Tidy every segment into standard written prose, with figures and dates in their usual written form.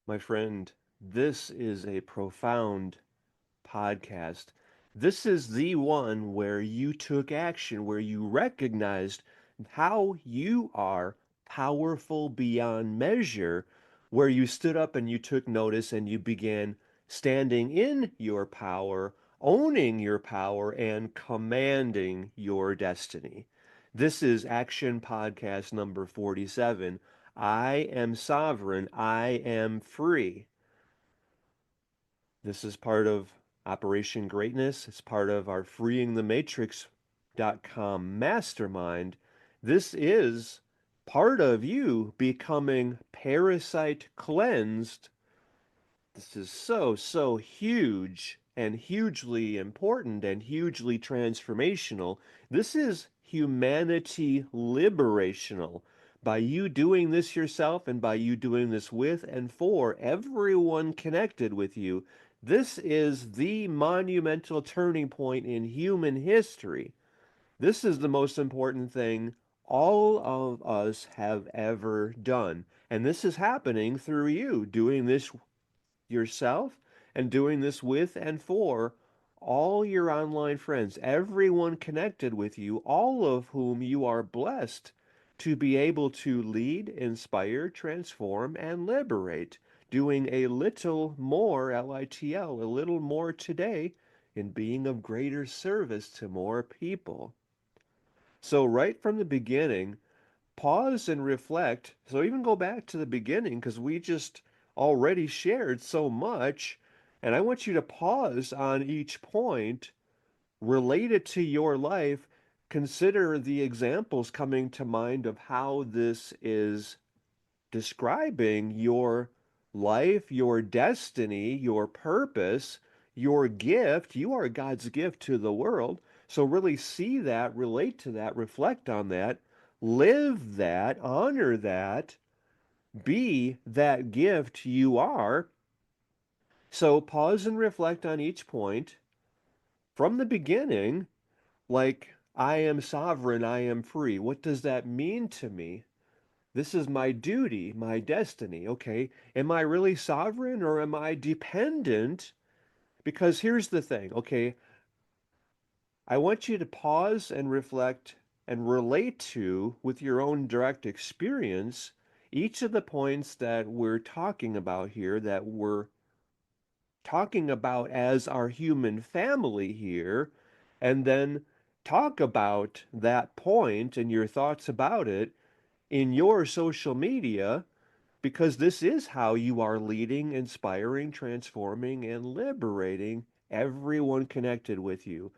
My friend, this is a profound podcast. This is the one where you took action, where you recognized how you are powerful beyond measure, where you stood up and you took notice and you began standing in your power, owning your power, and commanding your destiny. This is Action Podcast number 47. I am sovereign. I am free. This is part of Operation Greatness. It's part of our FreeingTheMatrix.com mastermind. This is part of you becoming parasite cleansed. This is so huge and hugely important and hugely transformational. This is humanity liberational. By you doing this yourself and by you doing this with and for everyone connected with you, this is the monumental turning point in human history. This is the most important thing all of us have ever done. And this is happening through you doing this yourself and doing this with and for all your online friends, everyone connected with you, all of whom you are blessed to be able to lead, inspire, transform, and liberate, doing a little more, LITL, a little more today in being of greater service to more people. So, right from the beginning, pause and reflect. So even go back to the beginning because we just already shared so much. And I want you to pause on each point, relate it to your life, consider the examples coming to mind of how this is describing your life, your destiny, your purpose, your gift. You are God's gift to the world. So really see that, relate to that, reflect on that, live that, honor that, be that gift you are. So pause and reflect on each point from the beginning, like, I am sovereign, I am free. What does that mean to me? This is my duty, my destiny. Okay, am I really sovereign or am I dependent? Because here's the thing, okay, I want you to pause and reflect and relate to, with your own direct experience, each of the points that we're talking about here, that we're talking about as our human family here, and then talk about that point and your thoughts about it in your social media, because this is how you are leading, inspiring, transforming, and liberating everyone connected with you.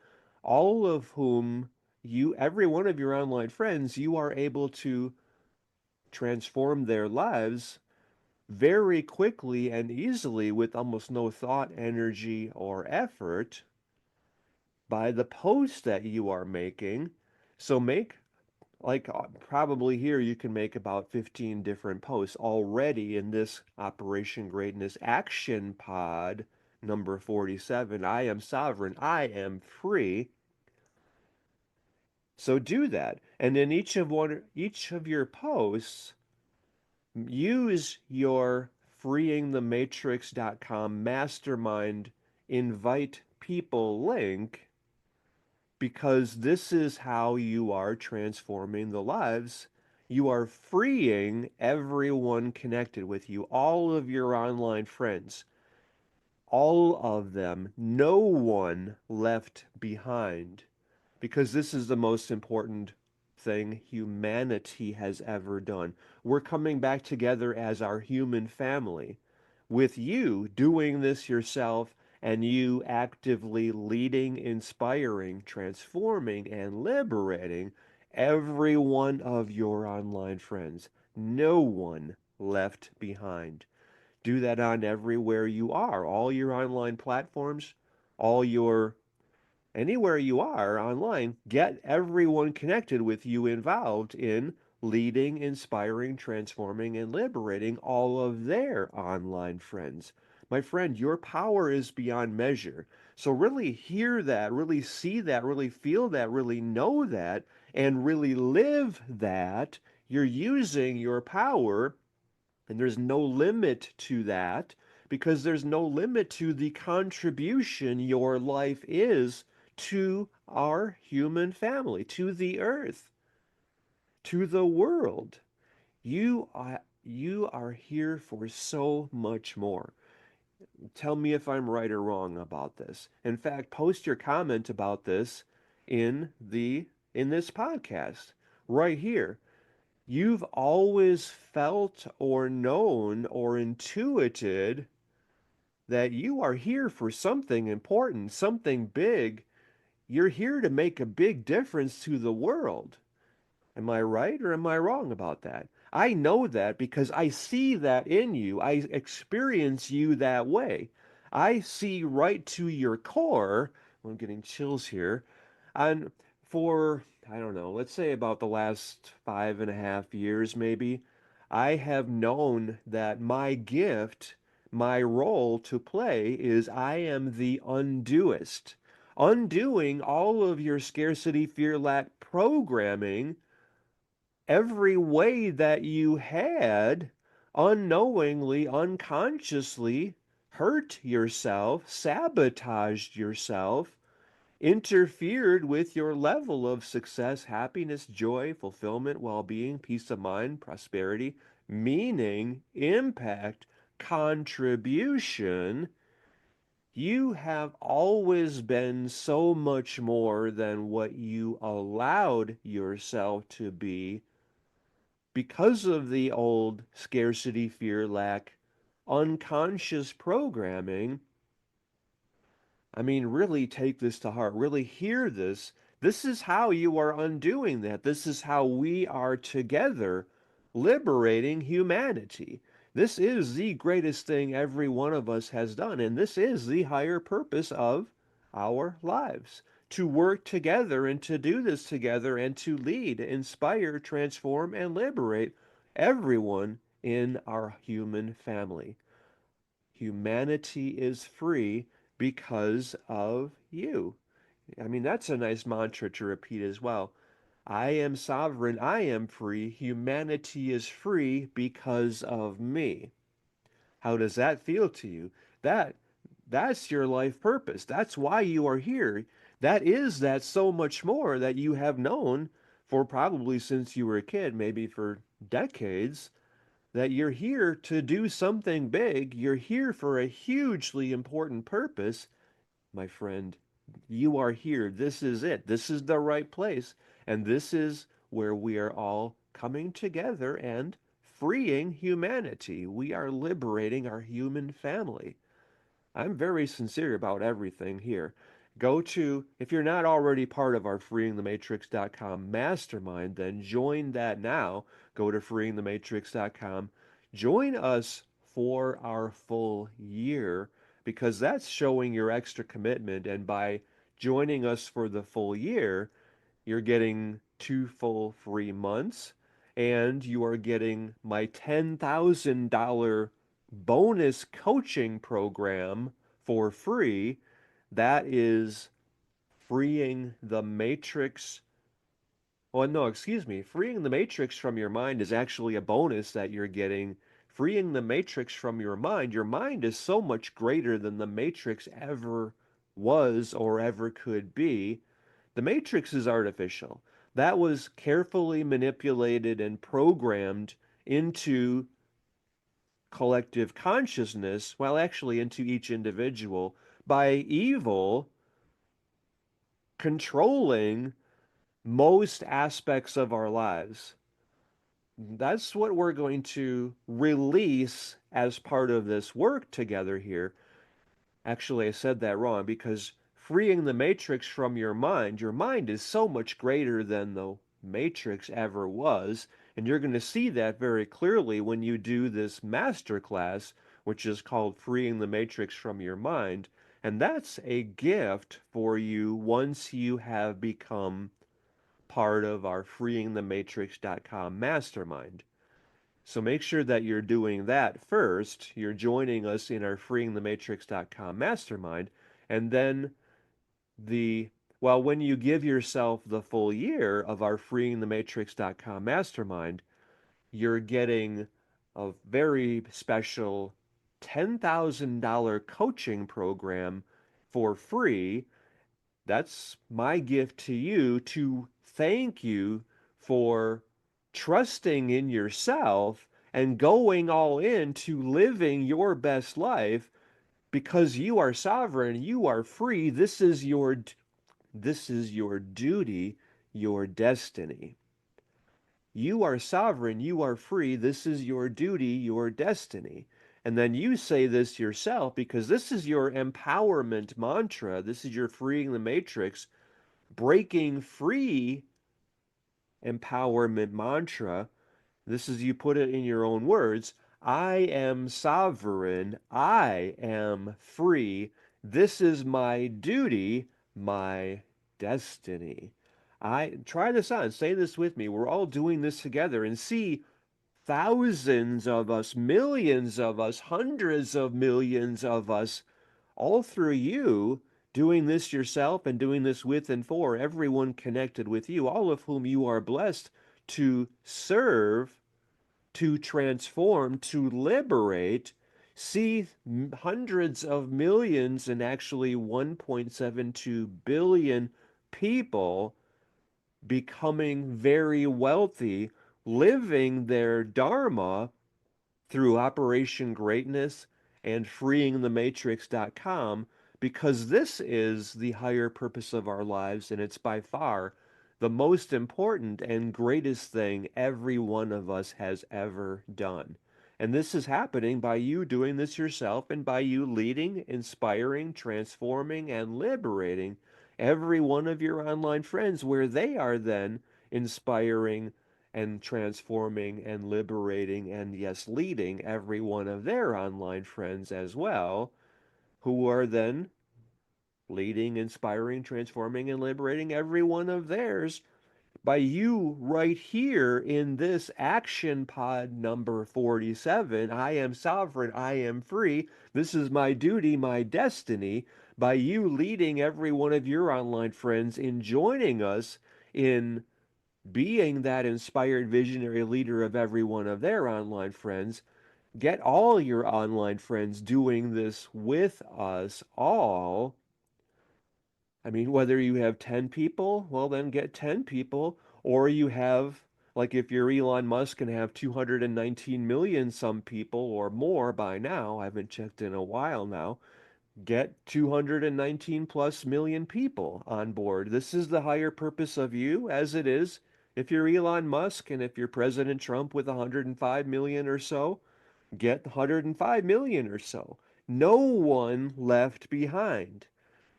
All of whom you, every one of your online friends, you are able to transform their lives very quickly and easily with almost no thought, energy, or effort by the posts that you are making. So make probably here you can make about 15 different posts already in this Operation Greatness Action Pod number 47. I am sovereign, I am free. So do that. And in each of your posts, use your freeingthematrix.com mastermind invite people link, because this is how you are transforming the lives. You are freeing everyone connected with you, all of your online friends, all of them, no one left behind, because this is the most important thing humanity has ever done. We're coming back together as our human family, with you doing this yourself and you actively leading, inspiring, transforming, and liberating every one of your online friends. No one left behind. Do that on everywhere you are, all your online platforms, all your anywhere you are online, get everyone connected with you involved in leading, inspiring, transforming, and liberating all of their online friends. My friend, your power is beyond measure. So really hear that, really see that, really feel that, really know that, and really live that. You're using your power And there's no limit to that because there's no limit to the contribution your life is to our human family, to the earth, to the world. You are here for so much more. Tell me if I'm right or wrong about this. In fact, post your comment about this in the in this podcast right here. You've always felt or known or intuited that you are here for something important, something big. You're here to make a big difference to the world. Am I right or am I wrong about that? I know that because I see that in you. I experience you that way. I see right to your core. I'm getting chills here. And for, I don't know, let's say about the last 5.5 years, maybe, I have known that my gift, my role to play is I am the undoist, undoing all of your scarcity, fear, lack programming, every way that you had unknowingly, unconsciously hurt yourself, sabotaged yourself, interfered with your level of success, happiness, joy, fulfillment, well being, peace of mind, prosperity, meaning, impact, contribution. You have always been so much more than what you allowed yourself to be because of the old scarcity, fear, lack, unconscious programming. I mean, really take this to heart. Really hear this. This is how you are undoing that. This is how we are together liberating humanity. This is the greatest thing every one of us has done, and this is the higher purpose of our lives. To work together and to do this together and to lead, inspire, transform, and liberate everyone in our human family. Humanity is free because of you. I mean, that's a nice mantra to repeat as well. I am sovereign, I am free, humanity is free because of me. How does that feel to you? That that's your life purpose. That's why you are here. That so much more that you have known for probably since you were a kid, maybe for decades, that you're here to do something big. You're here for a hugely important purpose, my friend. You are here. This is it. This is the right place. And this is where we are all coming together and freeing humanity. We are liberating our human family. I'm very sincere about everything here. Go to, if you're not already part of our FreeingTheMatrix.com mastermind, then join that now. Go to FreeingTheMatrix.com. Join us for our full year because that's showing your extra commitment. And by joining us for the full year, you're getting 2 full free months and you are getting my $10,000 bonus coaching program for free. That is freeing the matrix. Oh, no, excuse me. Freeing the matrix from your mind is actually a bonus that you're getting. Freeing the matrix from your mind is so much greater than the matrix ever was or ever could be. The matrix is artificial. That was carefully manipulated and programmed into collective consciousness, well, actually into each individual, by evil controlling most aspects of our lives. That's what we're going to release as part of this work together here. Actually, I said that wrong because freeing the matrix from your mind is so much greater than the matrix ever was. And you're going to see that very clearly when you do this master class, which is called Freeing the Matrix from Your Mind. And that's a gift for you once you have become part of our FreeingTheMatrix.com mastermind. So make sure that you're doing that first. You're joining us in our FreeingTheMatrix.com mastermind. And then the, well, when you give yourself the full year of our FreeingTheMatrix.com mastermind, you're getting a very special $10,000 coaching program for free. That's my gift to you to thank you for trusting in yourself and going all in to living your best life because you are sovereign, you are free. This is your duty, your destiny. You are sovereign, you are free. This is your duty, your destiny. And then you say this yourself because this is your empowerment mantra. This is your freeing the matrix, breaking free empowerment mantra. This is you put it in your own words. I am sovereign. I am free. This is my duty, my destiny. I try this on. Say this with me. We're all doing this together and see thousands of us, millions of us, hundreds of millions of us, all through you doing this yourself and doing this with and for everyone connected with you, all of whom you are blessed to serve, to transform, to liberate. See hundreds of millions and actually 1.72 billion people becoming very wealthy, living their Dharma through Operation Greatness and FreeingTheMatrix.com, because this is the higher purpose of our lives, and it's by far the most important and greatest thing every one of us has ever done. And this is happening by you doing this yourself and by you leading, inspiring, transforming, and liberating every one of your online friends, where they are then inspiring and transforming and liberating and, yes, leading every one of their online friends as well, who are then leading, inspiring, transforming, and liberating every one of theirs by you right here in this action pod number 47. I am sovereign, I am free. This is my duty, my destiny. By you leading every one of your online friends in joining us in being that inspired visionary leader of every one of their online friends, get all your online friends doing this with us all. I mean, whether you have 10 people, well, then get 10 people, or you have, like if you're Elon Musk and have 219 million some people or more by now, I haven't checked in a while now, get 219 plus million people on board. This is the higher purpose of you, as it is if you're Elon Musk and if you're President Trump with 105 million or so, get 105 million or so. No one left behind.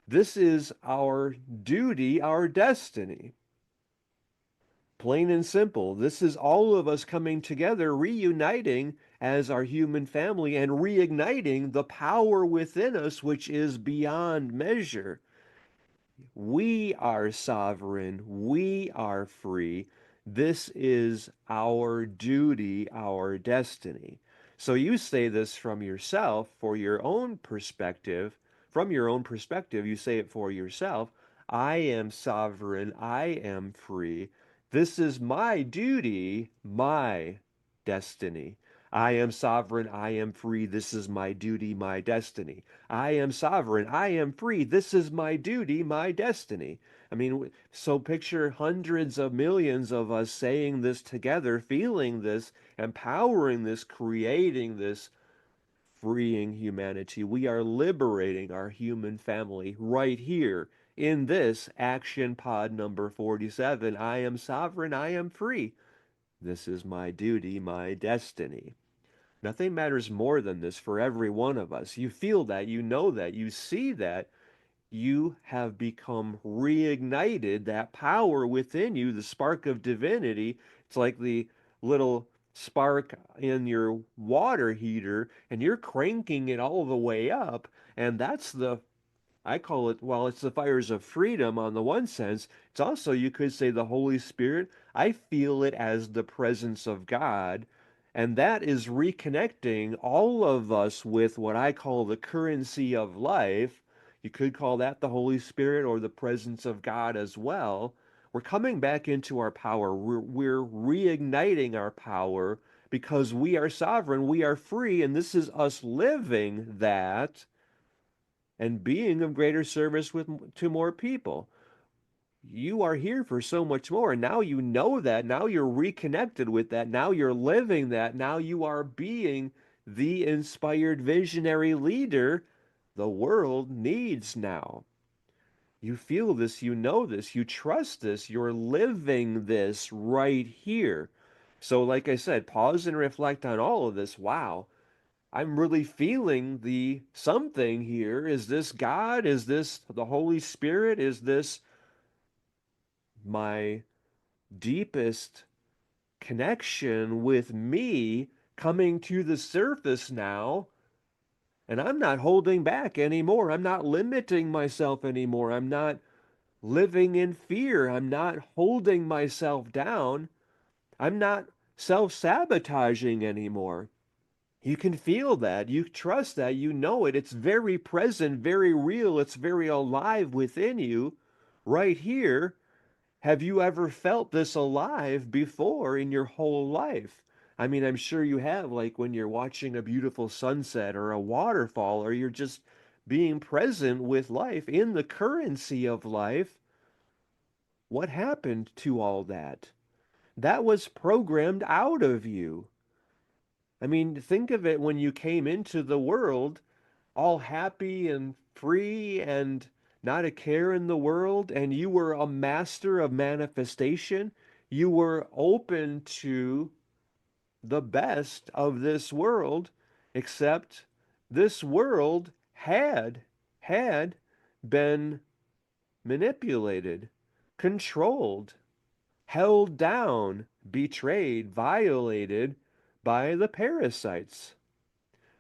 This is our duty, our destiny. Plain and simple. This is all of us coming together, reuniting as our human family and reigniting the power within us, which is beyond measure. We are sovereign. We are free. This is our duty, our destiny. So you say this from yourself for your own perspective. From your own perspective, you say it for yourself. I am sovereign. I am free. This is my duty, my destiny. I am sovereign. I am free. This is my duty, my destiny. I am sovereign. I am free. This is my duty, my destiny. I mean, so picture hundreds of millions of us saying this together, feeling this, empowering this, creating this, freeing humanity. We are liberating our human family right here in this action pod number 47. I am sovereign. I am free. This is my duty, my destiny. Nothing matters more than this for every one of us. You feel that, you know that, you see that. You have become reignited, that power within you, the spark of divinity. It's like the little spark in your water heater, and you're cranking it all the way up. And that's the I call it, well, it's the fires of freedom on the one sense. It's also, you could say, the Holy Spirit. I feel it as the presence of God. And that is reconnecting all of us with what I call the currency of life. You could call that the Holy Spirit or the presence of God as well. We're coming back into our power. We're reigniting our power because we are sovereign, we are free, and this is us living that and being of greater service to more people. You are here for so much more. And now you know that. Now you're reconnected with that. Now you're living that. Now you are being the inspired visionary leader the world needs now. You feel this, you know this, you trust this, you're living this right here. So, like I said, pause and reflect on all of this. Wow, I'm really feeling the something here. Is this God? Is this the Holy Spirit? Is this my deepest connection with me coming to the surface now? And I'm not holding back anymore. I'm not limiting myself anymore. I'm not living in fear. I'm not holding myself down. I'm not self sabotaging anymore. You can feel that. You trust that. You know it. It's very present, very real. It's very alive within you right here. Have you ever felt this alive before in your whole life? I mean, I'm sure you have, like when you're watching a beautiful sunset or a waterfall, or you're just being present with life in the currency of life. What happened to all that? That was programmed out of you. I mean, think of it when you came into the world all happy and free and not a care in the world, and you were a master of manifestation. You were open to the best of this world, except this world had been manipulated, controlled, held down, betrayed, violated by the parasites.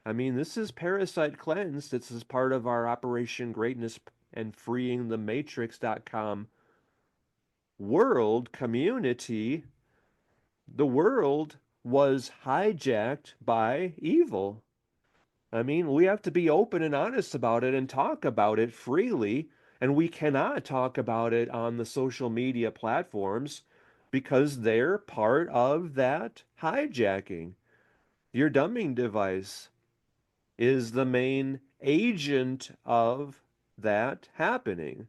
I mean, this is Parasite Cleanse. This is part of our Operation Greatness and FreeingTheMatrix.com world community. The world was hijacked by evil. I mean, we have to be open and honest about it and talk about it freely. And we cannot talk about it on the social media platforms because they're part of that hijacking. Your dumbing device is the main agent of that happening.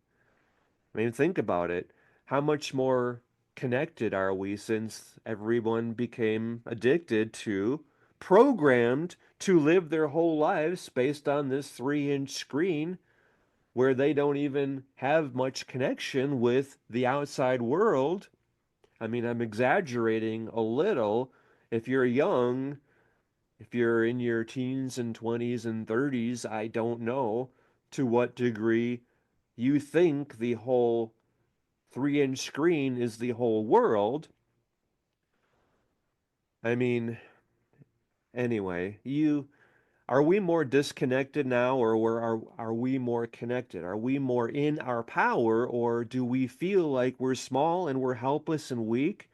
I mean, think about it. How much more connected are we since everyone became addicted to, programmed to live their whole lives based on this 3-inch screen where they don't even have much connection with the outside world? I mean, I'm exaggerating a little. If you're young, if you're in your teens and 20s and 30s, I don't know to what degree you think the whole 3-inch screen is the whole world. I mean, anyway, you are we more disconnected now, or are we more connected? Are we more in our power, or do we feel like we're small and we're helpless and weak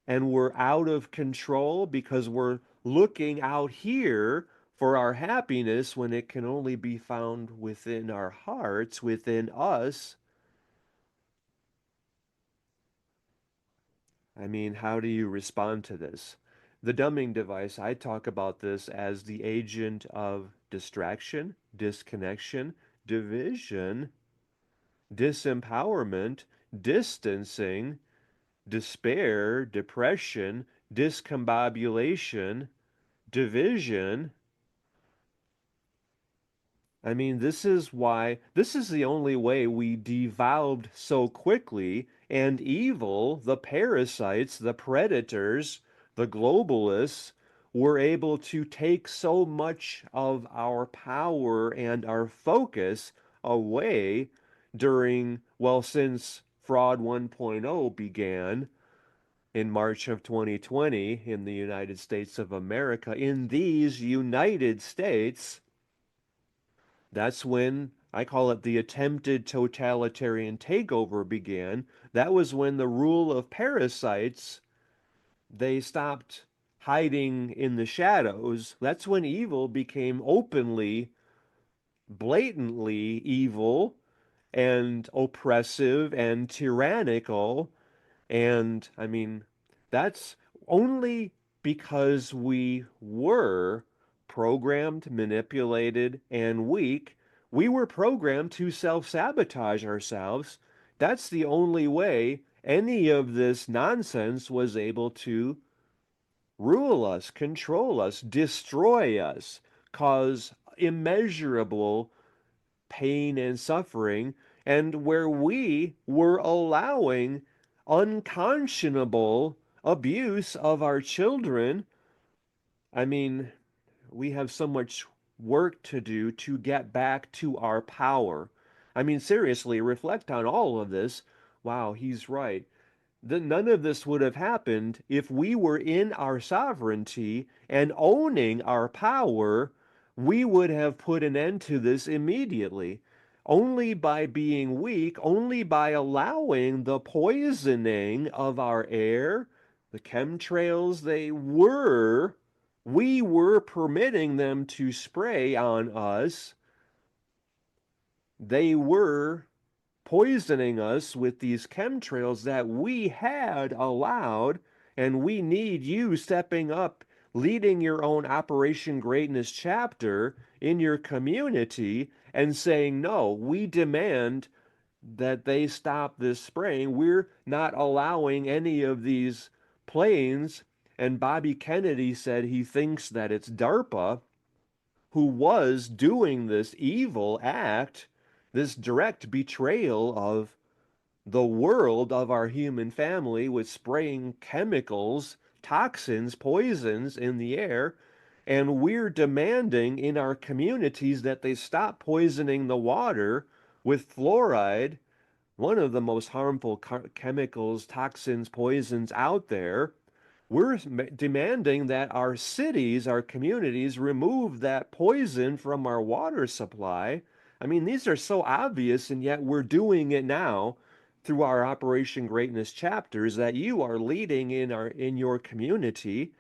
and we're out of control because we're looking out here for our happiness when it can only be found within our hearts, within us? I mean, how do you respond to this? The dumbing device, I talk about this as the agent of distraction, disconnection, division, disempowerment, distancing, despair, depression, discombobulation, division. I mean, this is the only way we devolved so quickly, and evil, the parasites, the predators, the globalists, were able to take so much of our power and our focus away during, well, since Fraud 1.0 began in March of 2020 in the United States of America, in these United States. That's when I call it the attempted totalitarian takeover began. That was when the rule of parasites, they stopped hiding in the shadows. That's when evil became openly, blatantly evil and oppressive and tyrannical. And I mean, that's only because we were programmed, manipulated, and weak. We were programmed to self sabotage ourselves. That's the only way any of this nonsense was able to rule us, control us, destroy us, cause immeasurable pain and suffering, and where we were allowing unconscionable abuse of our children. I mean, we have so much work to do to get back to our power. I mean, seriously, reflect on all of this. Wow, he's right. None of this would have happened if we were in our sovereignty and owning our power. We would have put an end to this immediately. Only by being weak, only by allowing the poisoning of our air, the chemtrails we were permitting them to spray on us. They were poisoning us with these chemtrails that we had allowed, and we need you stepping up, leading your own Operation Greatness chapter in your community and saying, no, we demand that they stop this spraying. We're not allowing any of these planes. And Bobby Kennedy said he thinks that it's DARPA who was doing this evil act, this direct betrayal of the world, of our human family, with spraying chemicals, toxins, poisons in the air. And we're demanding in our communities that they stop poisoning the water with fluoride, one of the most harmful chemicals, toxins, poisons out there. We're demanding that our cities, our communities, remove that poison from our water supply. I mean, these are so obvious, and yet we're doing it now through our Operation Greatness chapters that you are leading in your community.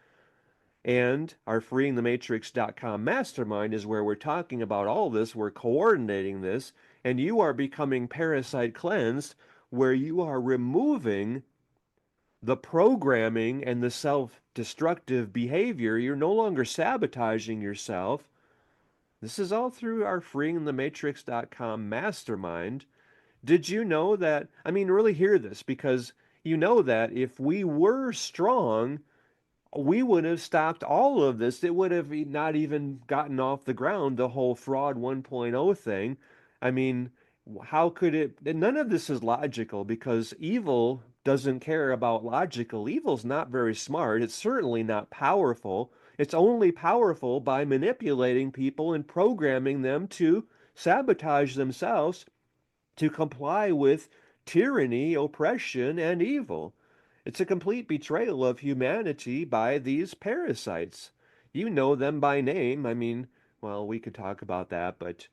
And our FreeingTheMatrix.com mastermind is where we're talking about all this. We're coordinating this, and you are becoming parasite cleansed, where you are removing the programming and the self destructive behavior. You're no longer sabotaging yourself. This is all through our FreeingTheMatrix.com mastermind. Did you know that? I mean, really hear this, because you know that if we were strong, we would have stopped all of this. It would have not even gotten off the ground, the whole fraud 1.0 thing. I mean, how could it? None of this is logical because evil doesn't care about logical. Evil's not very smart. It's certainly not powerful. It's only powerful by manipulating people and programming them to sabotage themselves to comply with tyranny, oppression, and evil. It's a complete betrayal of humanity by these parasites. You know them by name. I mean, well, we could talk about that, but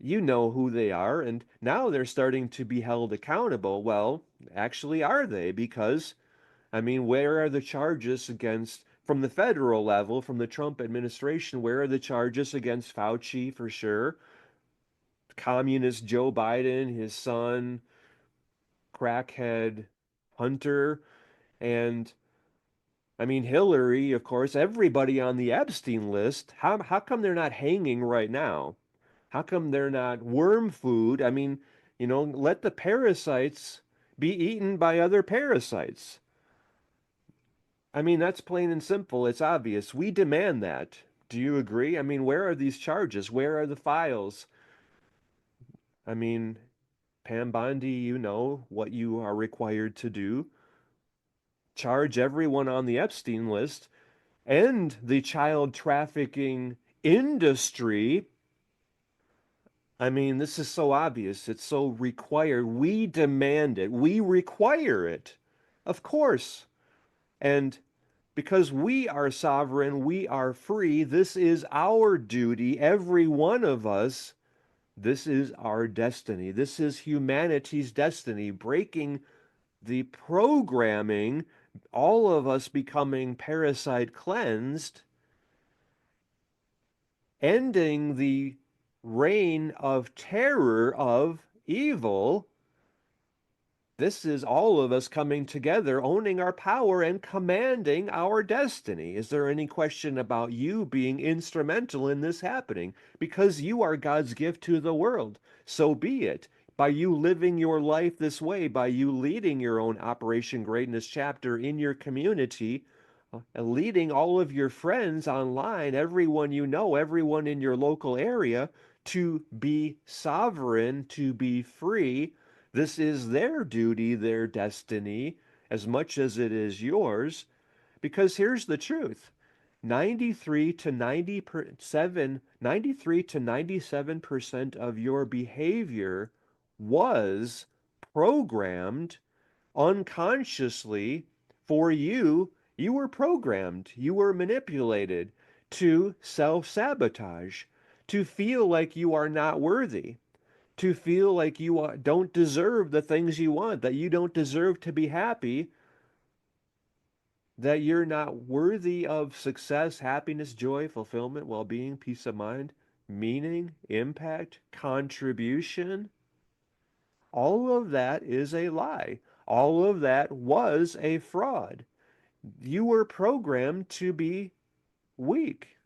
you know who they are, and now they're starting to be held accountable. Well, actually, are they? Because, I mean, where are the charges against, from the federal level, from the Trump administration, where are the charges against Fauci for sure? Communist Joe Biden, his son, crackhead Hunter, and I mean Hillary, of course, everybody on the Epstein list. How come they're not hanging right now? How come they're not worm food? I mean, let the parasites be eaten by other parasites. I mean, that's plain and simple. It's obvious. We demand that. Do you agree? I mean, where are these charges? Where are the files? I mean, Pam Bondi, you know what you are required to do. Charge everyone on the Epstein list, end the child trafficking industry. I mean, this is so obvious. It's so required. We demand it. We require it. Of course. And because we are sovereign, we are free. This is our duty. Every one of us, this is our destiny. This is humanity's destiny. Breaking the programming, all of us becoming parasite cleansed, ending the reign of terror of evil, This is all of us coming together, owning our power and commanding our destiny. Is there any question about you being instrumental in this happening? Because you are God's gift to the world. So be it. By you living your life this way, by you leading your own Operation Greatness chapter in your community, leading all of your friends online, everyone you know, everyone in your local area, to be sovereign, to be free. This is their duty, their destiny, as much as it is yours. Because here's the truth. 93 to 97% of your behavior was programmed unconsciously for you. You were programmed, you were manipulated to self-sabotage, to feel like you are not worthy, to feel like you don't deserve the things you want, that you don't deserve to be happy, that you're not worthy of success, happiness, joy, fulfillment, well-being, peace of mind, meaning, impact, contribution. All of that is a lie. All of that was a fraud. You were programmed to be weak,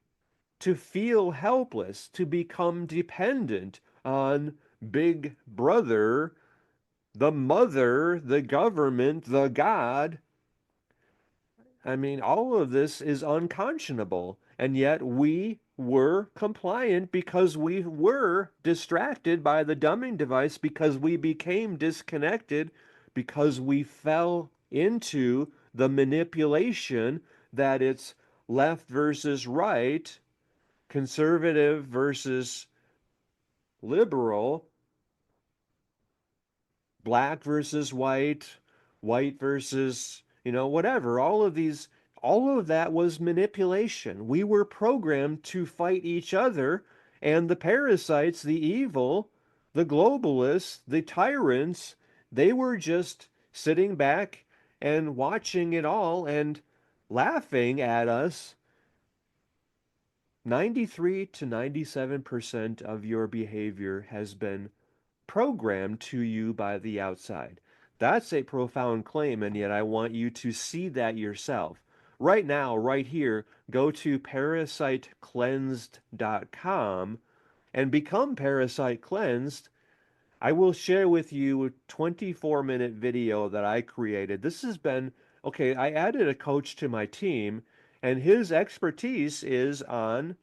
to feel helpless, to become dependent on Big Brother, the mother, the government, the God. I mean, all of this is unconscionable. And yet we were compliant because we were distracted by the dumbing device, because we became disconnected, because we fell into the manipulation that it's left versus right, conservative versus liberal, black versus white, white versus, whatever. All of that was manipulation. We were programmed to fight each other, and the parasites, the evil, the globalists, the tyrants, they were just sitting back and watching it all and laughing at us. 93 to 97% of your behavior has been programmed to you by the outside. That's a profound claim, and yet I want you to see that yourself. Right now, right here, go to parasitecleansed.com and become Parasite Cleansed. I will share with you a 24-minute video that I created. This has been, okay, I added a coach to my team, and his expertise is on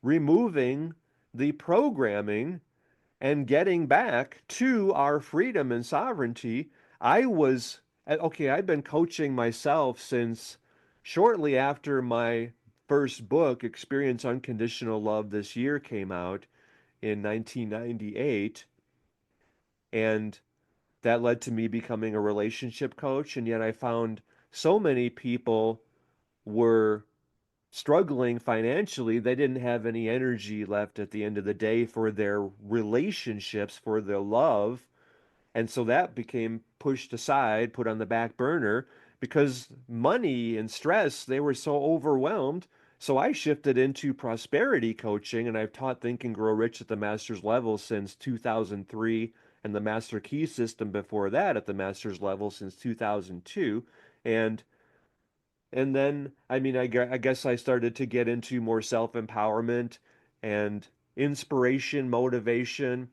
removing the programming and getting back to our freedom and sovereignty. I've been coaching myself since shortly after my first book, Experience Unconditional Love, this year came out in 1998. And that led to me becoming a relationship coach. And yet I found so many people were struggling financially, they didn't have any energy left at the end of the day for their relationships, for their love. And so that became pushed aside, put on the back burner because money and stress, they were so overwhelmed. So I shifted into prosperity coaching, and I've taught Think and Grow Rich at the master's level since 2003, and the master key system before that at the master's level since 2002. And then, I mean, I guess I started to get into more self-empowerment and inspiration, motivation,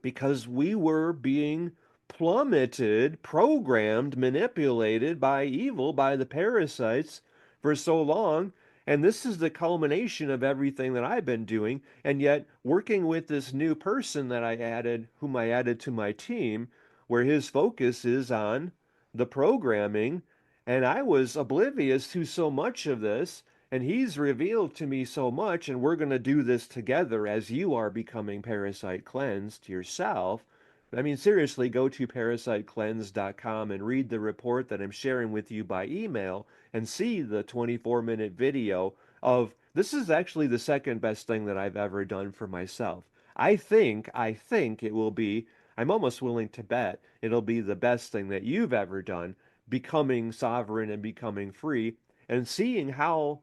because we were being plummeted, programmed, manipulated by evil, by the parasites for so long. And this is the culmination of everything that I've been doing. And yet, working with this new person that I added, whom I added to my team, where his focus is on the programming, and I was oblivious to so much of this. And he's revealed to me so much, and we're going to do this together as you are becoming parasite cleansed yourself. I mean, seriously, go to parasitecleanse.com and read the report that I'm sharing with you by email and see the 24-minute video of this is actually the second best thing that I've ever done for myself. I think it will be, I'm almost willing to bet it'll be the best thing that you've ever done, becoming sovereign and becoming free and seeing how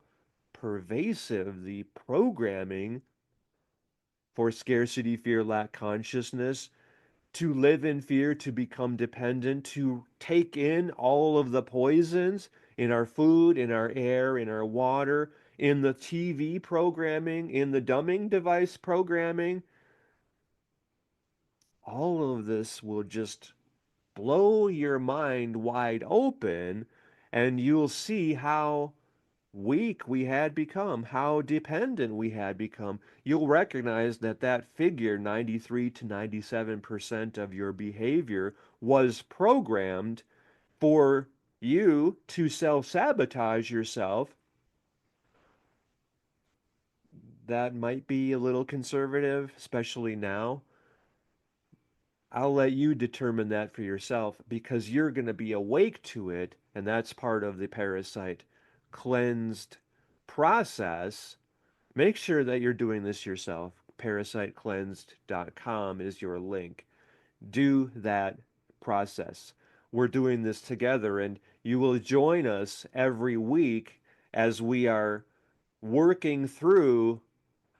pervasive the programming for scarcity, fear, lack consciousness to live in fear, to become dependent, to take in all of the poisons in our food, in our air, in our water, in the TV programming, in the dumbing device programming. All of this will just blow your mind wide open, and you'll see how weak we had become, how dependent we had become. You'll recognize that that figure, 93 to 97% of your behavior, was programmed for you to self-sabotage yourself. That might be a little conservative, especially now. I'll let you determine that for yourself because you're going to be awake to it, and that's part of the parasite cleansed process. Make sure that you're doing this yourself. Parasitecleansed.com is your link. Do that process. We're doing this together, and you will join us every week as we are working through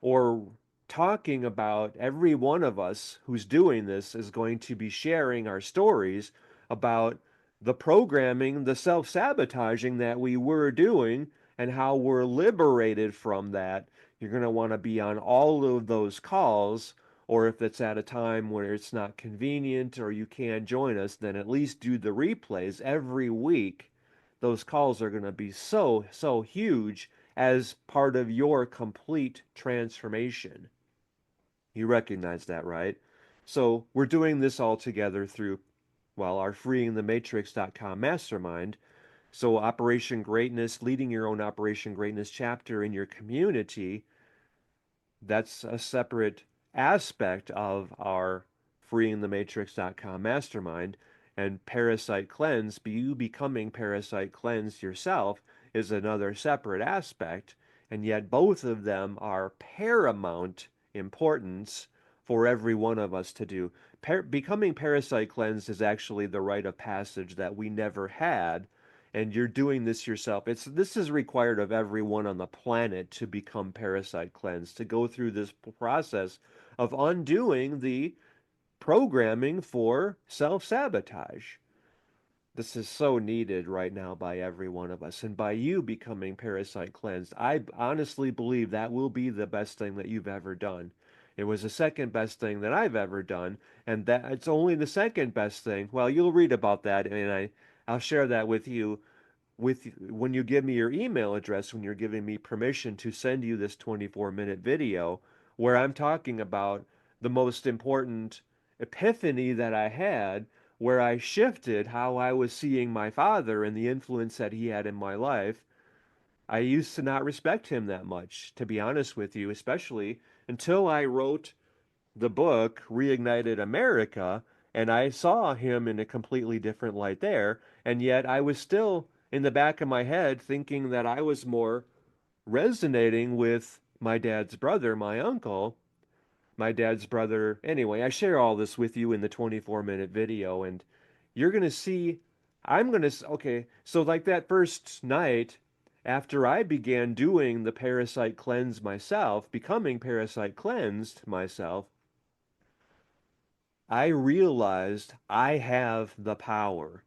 or talking about. Every one of us who's doing this is going to be sharing our stories about the programming, the self sabotaging that we were doing, and how we're liberated from that. You're going to want to be on all of those calls, or if it's at a time where it's not convenient or you can't join us, then at least do the replays every week. Those calls are going to be so, so huge as part of your complete transformation. You recognize that, right? So we're doing this all together through, well, our FreeingTheMatrix.com mastermind. So Operation Greatness, leading your own Operation Greatness chapter in your community, that's a separate aspect of our FreeingTheMatrix.com mastermind. And Parasite Cleanse, you becoming Parasite Cleanse yourself, is another separate aspect. And yet both of them are paramount importance for every one of us to do. Becoming Parasite Cleansed is actually the rite of passage that we never had, and you're doing this yourself. This is required of everyone on the planet to become parasite cleansed, to go through this process of undoing the programming for self-sabotage. This is so needed right now by every one of us. And by you becoming parasite cleansed, I honestly believe that will be the best thing that you've ever done. It was the second best thing that I've ever done, and that it's only the second best thing. Well, you'll read about that, and I'll share that with you when you give me your email address, when you're giving me permission to send you this 24-minute video where I'm talking about the most important epiphany that I had, where I shifted how I was seeing my father and the influence that he had in my life. I used to not respect him that much, to be honest with you, especially until I wrote the book Reignited America, and I saw him in a completely different light there, and yet I was still in the back of my head thinking that I was more resonating with my dad's brother, my uncle. My dad's brother. Anyway, I share all this with you in the 24-minute video, and you're going to see. Okay, so like that first night, after I began doing the parasite cleanse myself, becoming parasite cleansed myself, I realized I have the power.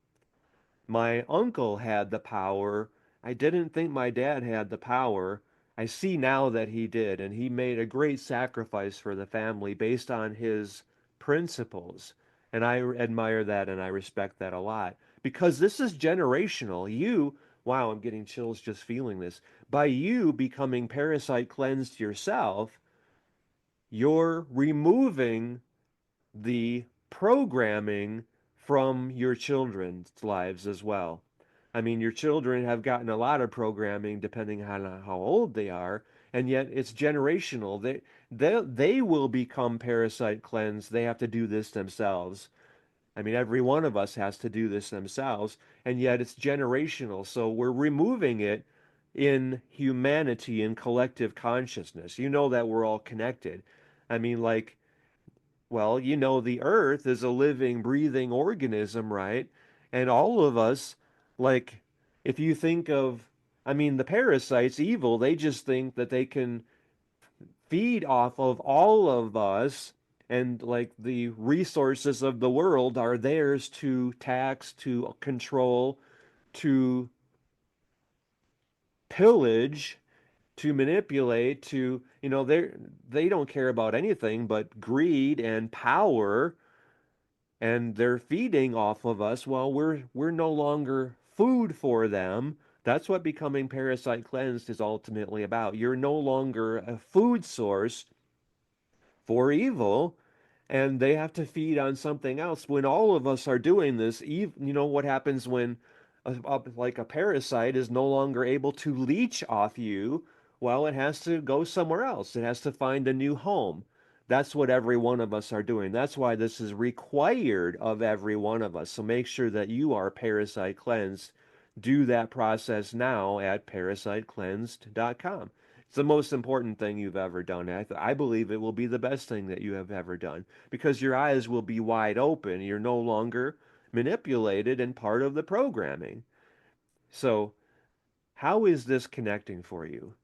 My uncle had the power. I didn't think my dad had the power. I see now that he did, and he made a great sacrifice for the family based on his principles. And I admire that and I respect that a lot because this is generational. Wow, I'm getting chills just feeling this. By you becoming parasite cleansed yourself, you're removing the programming from your children's lives as well. I mean, your children have gotten a lot of programming depending on how old they are, and yet it's generational. They will become parasite cleansed. They have to do this themselves. I mean, every one of us has to do this themselves, and yet it's generational. So we're removing it in humanity, in collective consciousness. You know that we're all connected. I mean, like, well, the earth is a living, breathing organism, right? And all of us, like, if you think of, I mean, the parasites, evil, they just think that they can feed off of all of us and like the resources of the world are theirs to tax, to control, to pillage, to manipulate, to, they don't care about anything but greed and power, and they're feeding off of us while we're no longer food for them. That's what becoming parasite cleansed is ultimately about. You're no longer a food source for evil, and they have to feed on something else. When all of us are doing this, what happens when like a parasite is no longer able to leech off you? Well, it has to go somewhere else. It has to find a new home. That's what every one of us are doing. That's why this is required of every one of us. So make sure that you are parasite cleansed. Do that process now at parasitecleansed.com. It's the most important thing you've ever done. I believe it will be the best thing that you have ever done because your eyes will be wide open. You're no longer manipulated and part of the programming. So, how is this connecting for you?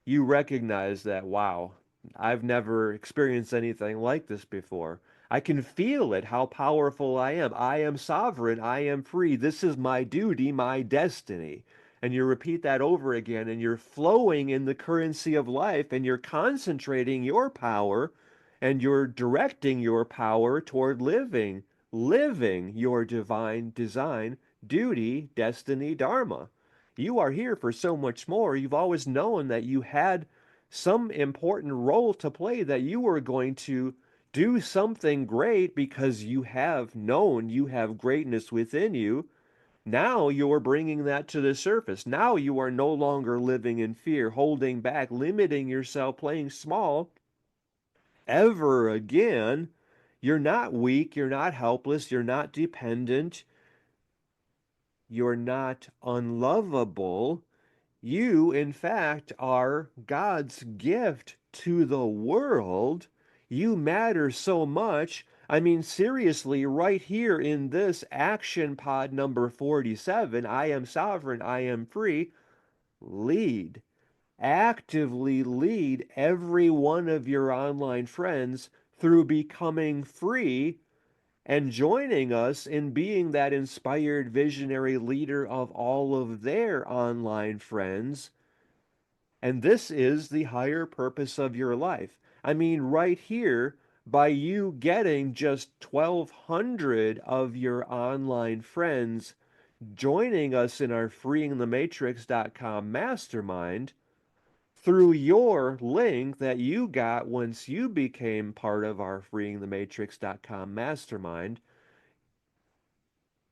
You recognize that, wow, I've never experienced anything like this before. I can feel it, how powerful I am. I am sovereign. I am free. This is my duty, my destiny. And you repeat that over again, and you're flowing in the currency of life, and you're concentrating your power, and you're directing your power toward living your divine design, duty, destiny, Dharma. You are here for so much more. You've always known that you had some important role to play, that you were going to do something great because you have known you have greatness within you. Now you are bringing that to the surface. Now you are no longer living in fear, holding back, limiting yourself, playing small ever again. You're not weak. You're not helpless. You're not dependent. You're not unlovable. You, in fact, are God's gift to the world. You matter so much. I mean, seriously, right here in this action pod number 47, I am sovereign, I am free, lead. Actively lead every one of your online friends through becoming free and joining us in being that inspired visionary leader of all of their online friends. And this is the higher purpose of your life. I mean, right here, by you getting just 1,200 of your online friends joining us in our FreeingTheMatrix.com mastermind, through your link that you got once you became part of our FreeingTheMatrix.com mastermind,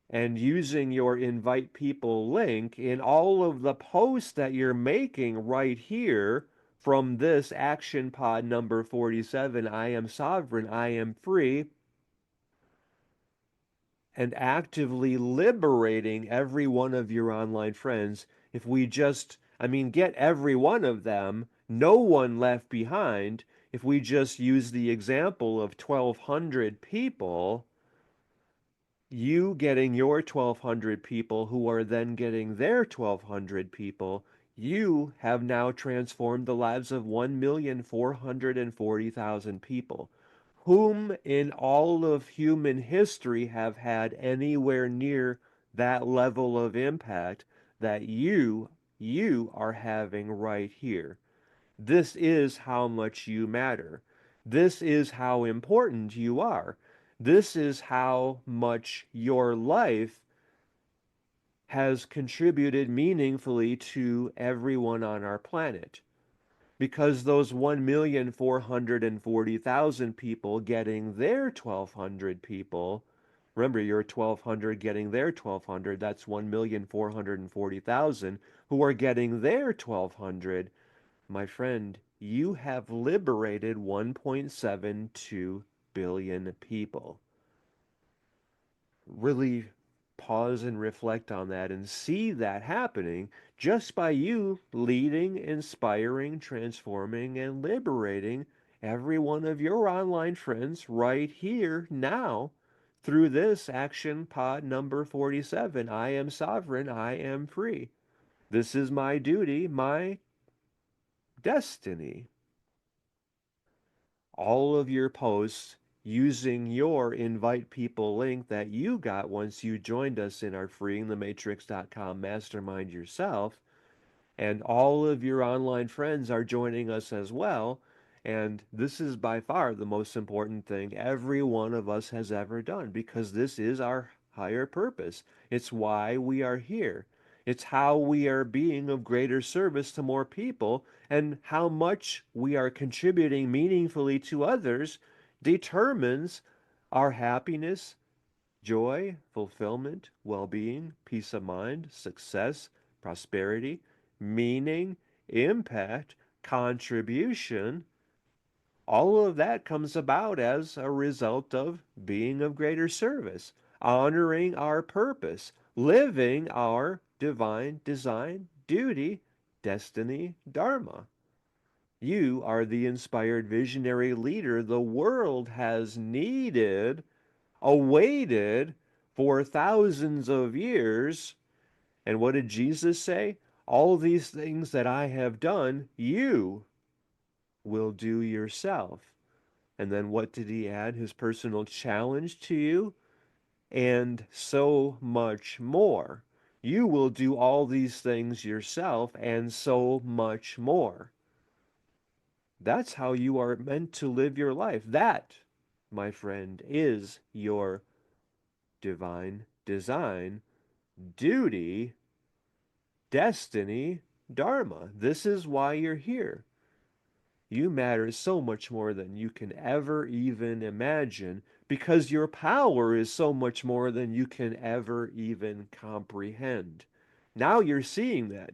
and using your invite people link in all of the posts that you're making right here from this action pod number 47, I am sovereign, I am free, and actively liberating every one of your online friends. If we just, get every one of them, no one left behind. If we just use the example of 1,200 people, you getting your 1,200 people who are then getting their 1,200 people, you have now transformed the lives of 1,440,000 people, whom in all of human history have had anywhere near that level of impact that you are having right here. This is how much you matter. This is how important you are. This is how much your life has contributed meaningfully to everyone on our planet. Because those 1,440,000 people getting their 1,200 people, remember, you're 1,200 getting their 1,200, that's 1,440,000 who are getting their 1,200. My friend, you have liberated 1.72 billion people. Really pause and reflect on that and see that happening just by you leading, inspiring, transforming, and liberating every one of your online friends right here now through this action pod number 47. I am sovereign, I am free. This is my duty, my destiny. All of your posts, using your invite people link that you got once you joined us in our freeingthematrix.com mastermind yourself, and all of your online friends are joining us as well. And this is by far the most important thing every one of us has ever done, because this is our higher purpose. It's why we are here. It's how we are being of greater service to more people, and how much we are contributing meaningfully to others determines our happiness, joy, fulfillment, well being, peace of mind, success, prosperity, meaning, impact, contribution. All of that comes about as a result of being of greater service, honoring our purpose, living our divine design, duty, destiny, Dharma. You are the inspired visionary leader the world has needed, awaited for thousands of years. And what did Jesus say? All these things that I have done, you will do yourself. And then what did he add? His personal challenge to you, and so much more. You will do all these things yourself and so much more. That's how you are meant to live your life. That, my friend, is your divine design, duty, destiny, Dharma. This is why you're here. You matter so much more than you can ever even imagine, because your power is so much more than you can ever even comprehend. Now you're seeing that.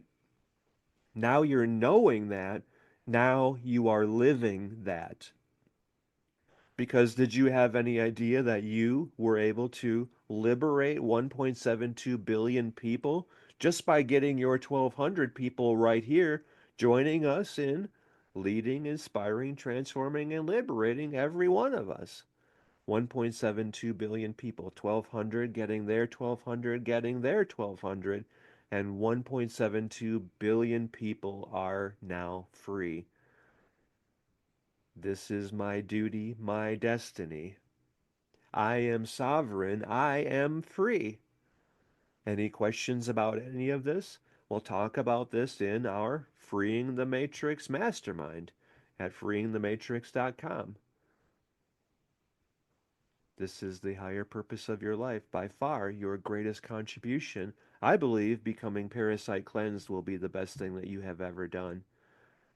Now you're knowing that. Now you are living that. Because did you have any idea that you were able to liberate 1.72 billion people just by getting your 1,200 people right here joining us in leading, inspiring, transforming, and liberating every one of us? 1.72 billion people, 1,200 getting their 1,200, getting their 1,200, and 1.72 billion people are now free. This is my duty, my destiny. I am sovereign. I am free. Any questions about any of this? We'll talk about this in our Freeing the Matrix Mastermind at freeingthematrix.com. This is the higher purpose of your life. By far, your greatest contribution. I believe becoming parasite cleansed will be the best thing that you have ever done.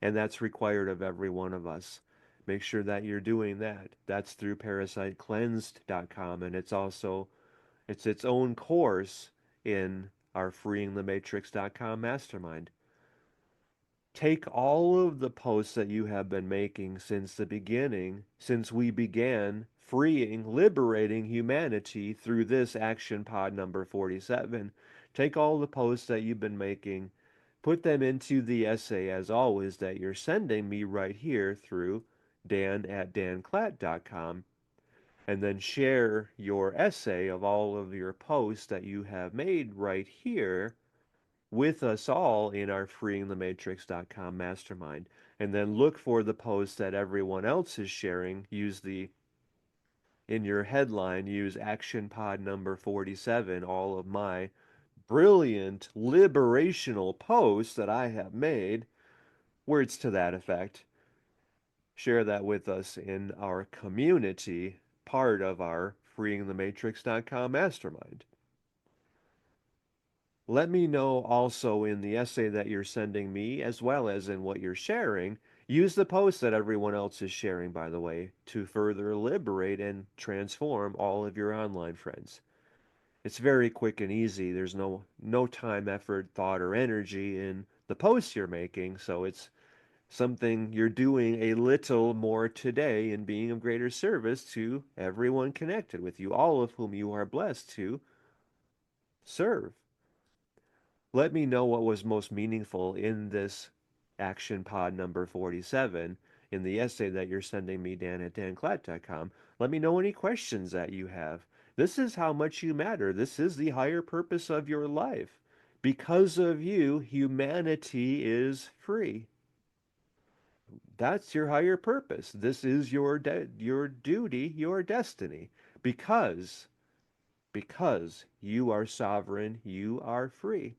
And that's required of every one of us. Make sure that you're doing that. That's through parasitecleansed.com, and it's its own course in our freeingthematrix.com mastermind. Take all of the posts that you have been making since the beginning, since we began freeing, liberating humanity through this action pod number 47. Take all the posts that you've been making, put them into the essay, as always, that you're sending me right here through dan@danclatt.com, and then share your essay of all of your posts that you have made right here with us all in our freeingthematrix.com mastermind. And then look for the posts that everyone else is sharing. In your headline, use action pod number 47, all of my brilliant liberational posts that I have made, words to that effect. Share that with us in our community, part of our freeingthematrix.com mastermind. Let me know also in the essay that you're sending me, as well as in what you're sharing. Use the post that everyone else is sharing, by the way, to further liberate and transform all of your online friends. It's very quick and easy. There's no time, effort, thought, or energy in the posts you're making, so it's something you're doing a little more today in being of greater service to everyone connected with you, all of whom you are blessed to serve. Let me know what was most meaningful in this action pod number 47 in the essay that you're sending me, dan@danclatt.com. Let me know any questions that you have. This is how much you matter. This is the higher purpose of your life. Because of you, humanity is free. That's your higher purpose. This is your duty, your destiny. Because because you are sovereign, you are free.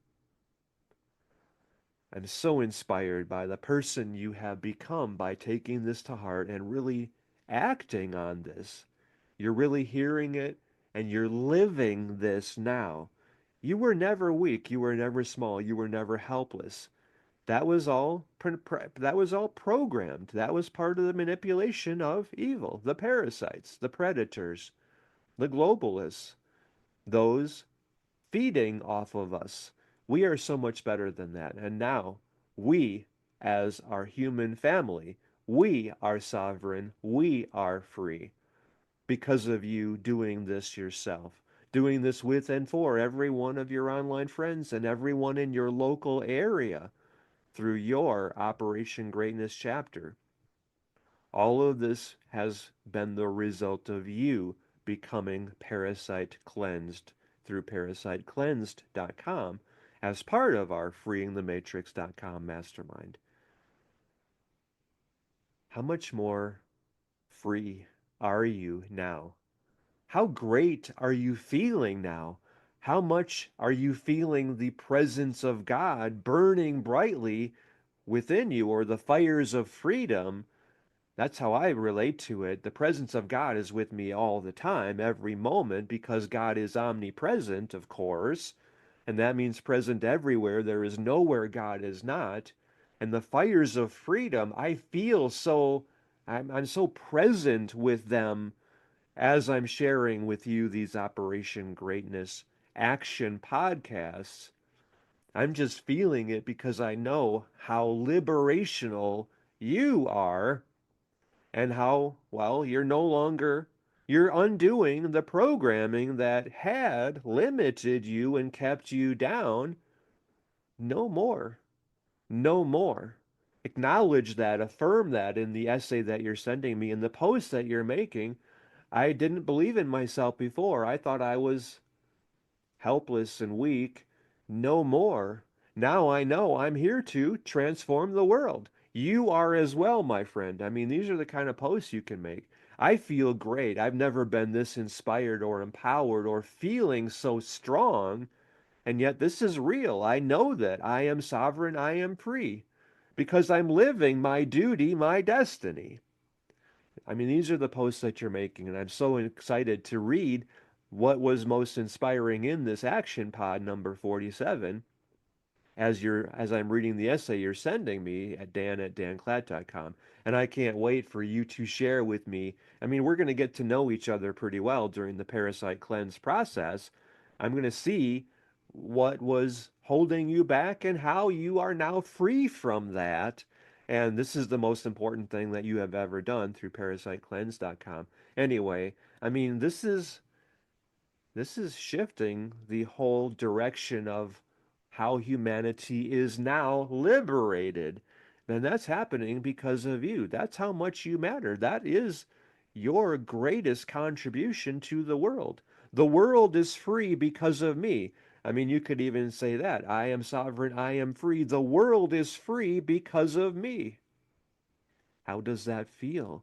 I'm so inspired by the person you have become by taking this to heart and really acting on this. You're really hearing it and you're living this now. You were never weak, you were never small, you were never helpless. That was all programmed. That was part of the manipulation of evil, the parasites, the predators, the globalists, those feeding off of us. We are so much better than that. And now we, as our human family, we are sovereign, we are free because of you doing this yourself, doing this with and for every one of your online friends and everyone in your local area through your Operation Greatness chapter. All of this has been the result of you becoming parasite cleansed through parasitecleansed.com as part of our FreeingTheMatrix.com mastermind. How much more free are you now? How great are you feeling now? How much are you feeling the presence of God burning brightly within you, or the fires of freedom? That's how I relate to it. The presence of God is with me all the time, every moment, because God is omnipresent, of course, and that means present everywhere. There is nowhere God is not. And the fires of freedom, I feel so, I'm so present with them as I'm sharing with you these Operation Greatness action podcasts. I'm just feeling it because I know how liberational you are and how, well, you're undoing the programming that had limited you and kept you down. No more. No more. Acknowledge that, affirm that in the essay that you're sending me, in the post that you're making. I didn't believe in myself before. I thought I was helpless and weak. No more. Now I know I'm here to transform the world. You are as well, my friend. I mean, these are the kind of posts you can make. I feel great. I've never been this inspired or empowered or feeling so strong. And yet this is real. I know that I am sovereign. I am free because I'm living my duty, my destiny. I mean, these are the posts that you're making, and I'm so excited to read what was most inspiring in this action pod number 47 as I'm reading the essay you're sending me at dan@danclatt.com. And I can't wait for you to share with me. I mean, we're going to get to know each other pretty well during the parasite cleanse process. I'm going to see what was holding you back and how you are now free from that. And this is the most important thing that you have ever done through parasitecleanse.com. Anyway, I mean, this is shifting the whole direction of how humanity is now liberated. And that's happening because of you. That's how much you matter. That is your greatest contribution to the world. The world is free because of me. I mean, you could even say that. I am sovereign. I am free. The world is free because of me. How does that feel?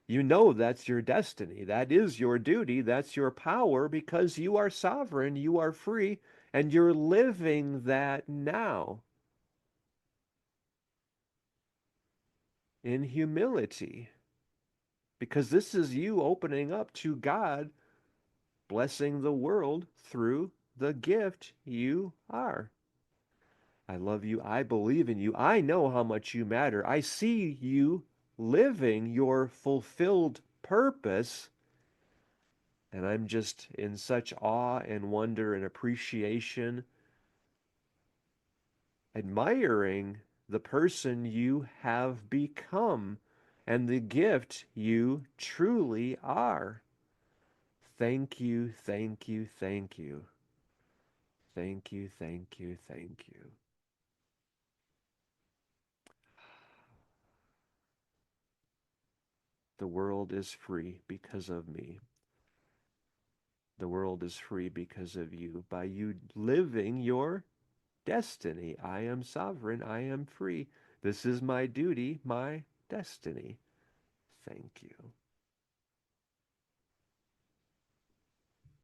You know that's your destiny. That is your duty. That's your power because you are sovereign, you are free, and you're living that now in humility. Because this is you opening up to God, blessing the world through the gift you are. I love you. I believe in you. I know how much you matter. I see you living your fulfilled purpose. And I'm just in such awe and wonder and appreciation, admiring the person you have become and the gift you truly are. Thank you, thank you, thank you. Thank you, thank you, thank you. The world is free because of me. The world is free because of you. By you living your destiny. I am sovereign. I am free. This is my duty, my destiny. Thank you.